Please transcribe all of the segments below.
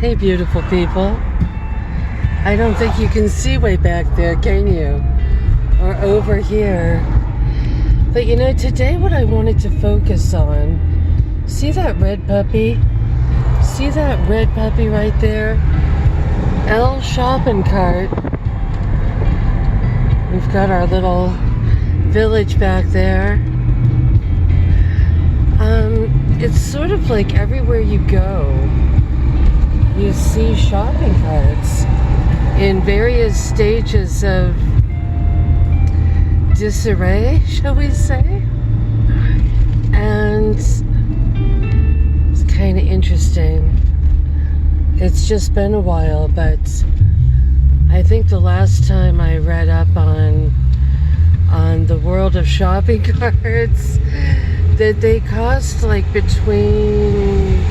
Hey, beautiful people. I don't think you can see way back there, can you? Or over here. But you know, today what I wanted to focus on, see that red puppy? See that red puppy right there? Elle shopping cart. We've got our little village back there. It's sort of like everywhere you go, you see shopping carts in various stages of disarray, shall we say? And it's kind of interesting. It's just been a while, but I think the last time I read up on the world of shopping carts, that they cost like between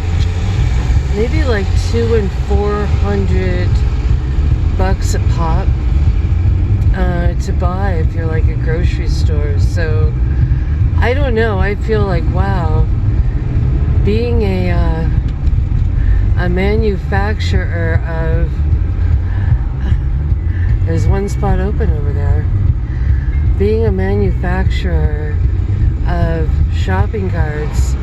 maybe like $200 and $400 a pop to buy if you're like a grocery store. So I don't know. I feel like, wow, being a manufacturer of there's one spot open over there. Being a manufacturer of shopping carts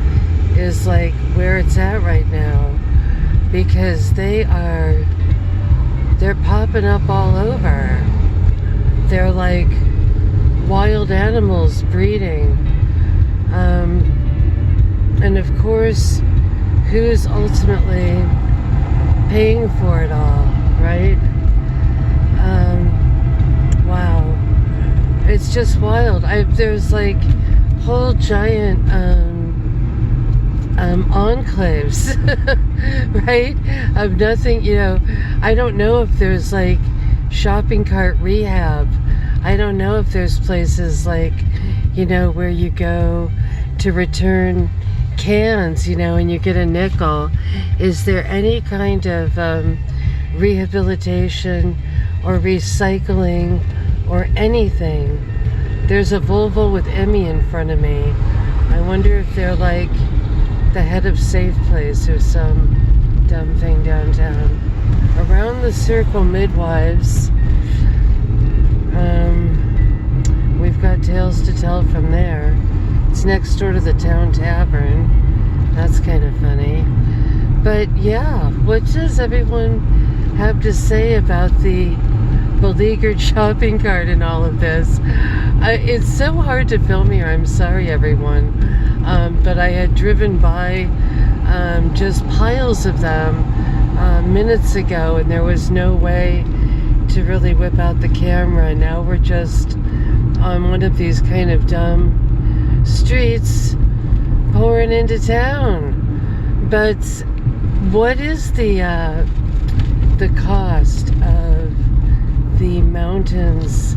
is like where it's at right now, because they're popping up all over. They're like wild animals breeding, and of course, who's ultimately paying for it all, right? Wow, it's just wild. There's like whole giant enclaves, right? Of nothing, you know. I don't know if there's like shopping cart rehab. I don't know if there's places like, you know, where you go to return cans, you know, and you get a nickel. Is there any kind of rehabilitation or recycling or anything? There's a Volvo with Emmy in front of me. I wonder if they're like the head of Safe Place or some dumb thing downtown. Around the Circle Midwives, we've got tales to tell from there. It's next door to the Town Tavern. That's kind of funny. But yeah, what does everyone have to say about the beleaguered shopping cart and all of this? It's so hard to film here. I'm sorry, everyone. But I had driven by just piles of them minutes ago, and there was no way to really whip out the camera. Now we're just on one of these kind of dumb streets pouring into town. But what is the cost of the mountains?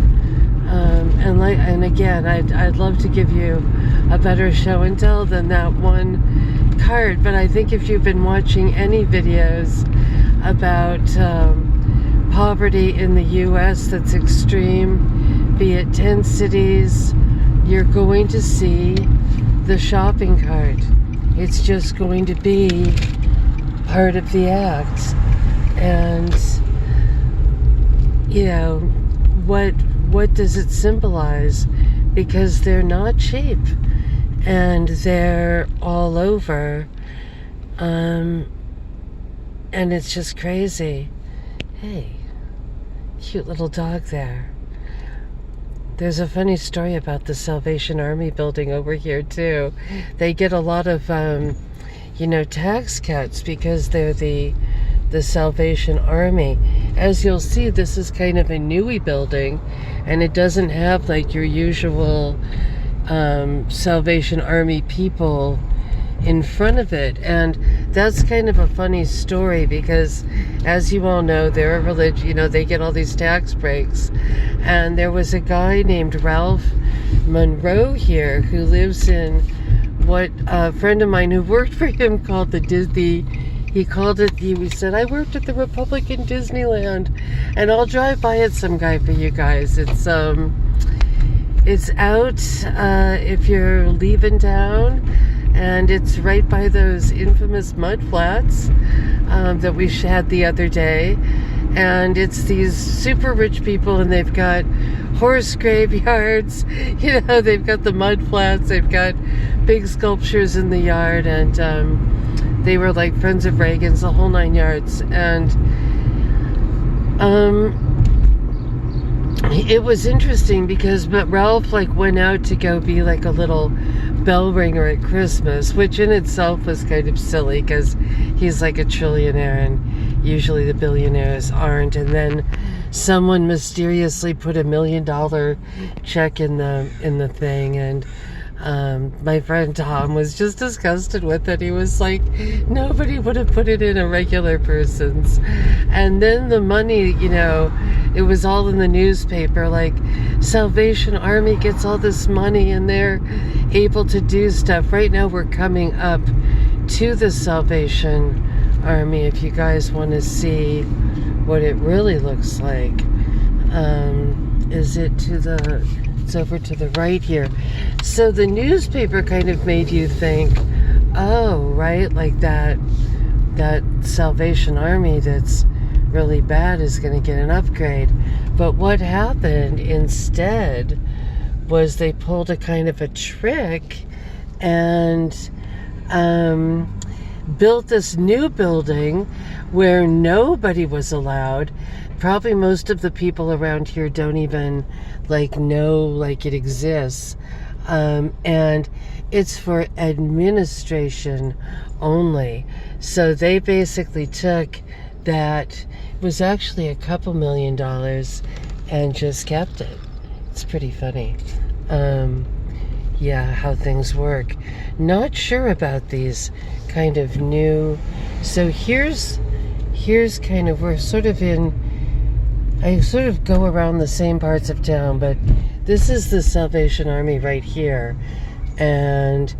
And again, I'd love to give you a better show and tell than that one cart, but I think if you've been watching any videos about poverty in the US that's extreme, be it 10 cities, you're going to see the shopping cart. It's just going to be part of the act. And you know, what does it symbolize? Because they're not cheap, and they're all over, and it's just crazy. Hey, cute little dog there. There's a funny story about the Salvation Army building over here too. They get a lot of you know, tax cuts because they're the Salvation Army. As you'll see, this is kind of a newy building, and it doesn't have like your usual Salvation Army people in front of it. And that's kind of a funny story because, as you all know, they're a religion, you know, they get all these tax breaks. And there was a guy named Ralph Monroe here who lives in what a friend of mine who worked for him called the Disney. He called it, he said, I worked at the Republican Disneyland, and I'll drive by it some guy for you guys. It's out if you're leaving town, and it's right by those infamous mud flats. that we had the other day. And it's these super rich people, and they've got horse graveyards, you know, they've got the mud flats, they've got big sculptures in the yard, and they were like friends of Reagan's, the whole 9 yards. And it was interesting because Ralph like went out to go be like a little bell ringer at Christmas, which in itself was kind of silly because he's like a trillionaire and usually the billionaires aren't. And then someone mysteriously put $1 million check in the thing, and my friend Tom was just disgusted with it. He was like, nobody would have put it in a regular person's. And then the money, you know, it was all in the newspaper, like Salvation Army gets all this money and they're able to do stuff. Right now we're coming up to the Salvation Army if you guys want to see what it really looks like. Is it to the... It's over to the right here. So the newspaper kind of made you think, oh, right, like that Salvation Army that's really bad is going to get an upgrade. But what happened instead was they pulled a kind of a trick and built this new building where nobody was allowed. Probably most of the people around here don't even like know like it exists, and it's for administration only. So they basically took that, it was actually a couple $1 million, and just kept it. It's pretty funny. Yeah, how things work. Not sure about these kind of new. So here's kind of, we're sort of in, I sort of go around the same parts of town, but this is the Salvation Army right here. And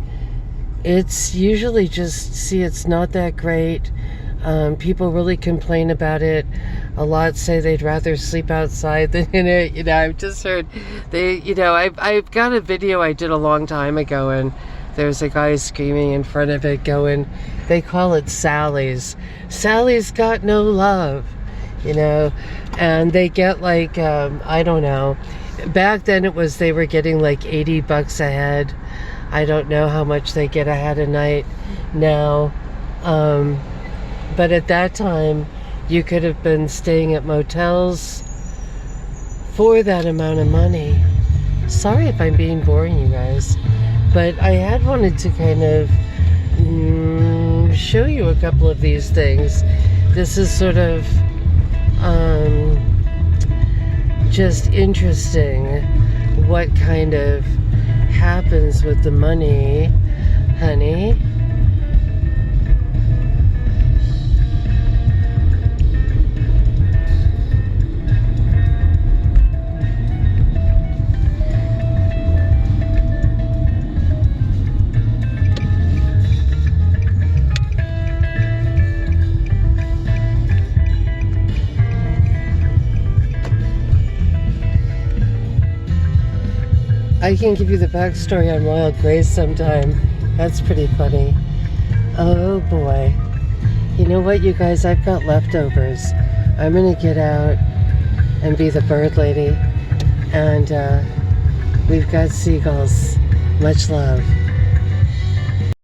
it's usually just, see, it's not that great. People really complain about it. A lot say they'd rather sleep outside than in it. You know, I've just heard they, you know, I've got a video I did a long time ago, and there's a guy screaming in front of it going, they call it Sally's. Sally's got no love, you know, and they get like, I don't know. Back then it was, they were getting like $80 a head. I don't know how much they get a head a night now. But at that time, you could have been staying at motels for that amount of money. Sorry if I'm being boring, you guys. But I had wanted to kind of show you a couple of these things. This is sort of just interesting what kind of happens with the money, honey. I can give you the backstory on Wild Grace sometime. That's pretty funny. Oh boy. You know what, you guys? I've got leftovers. I'm gonna get out and be the bird lady. And we've got seagulls. Much love.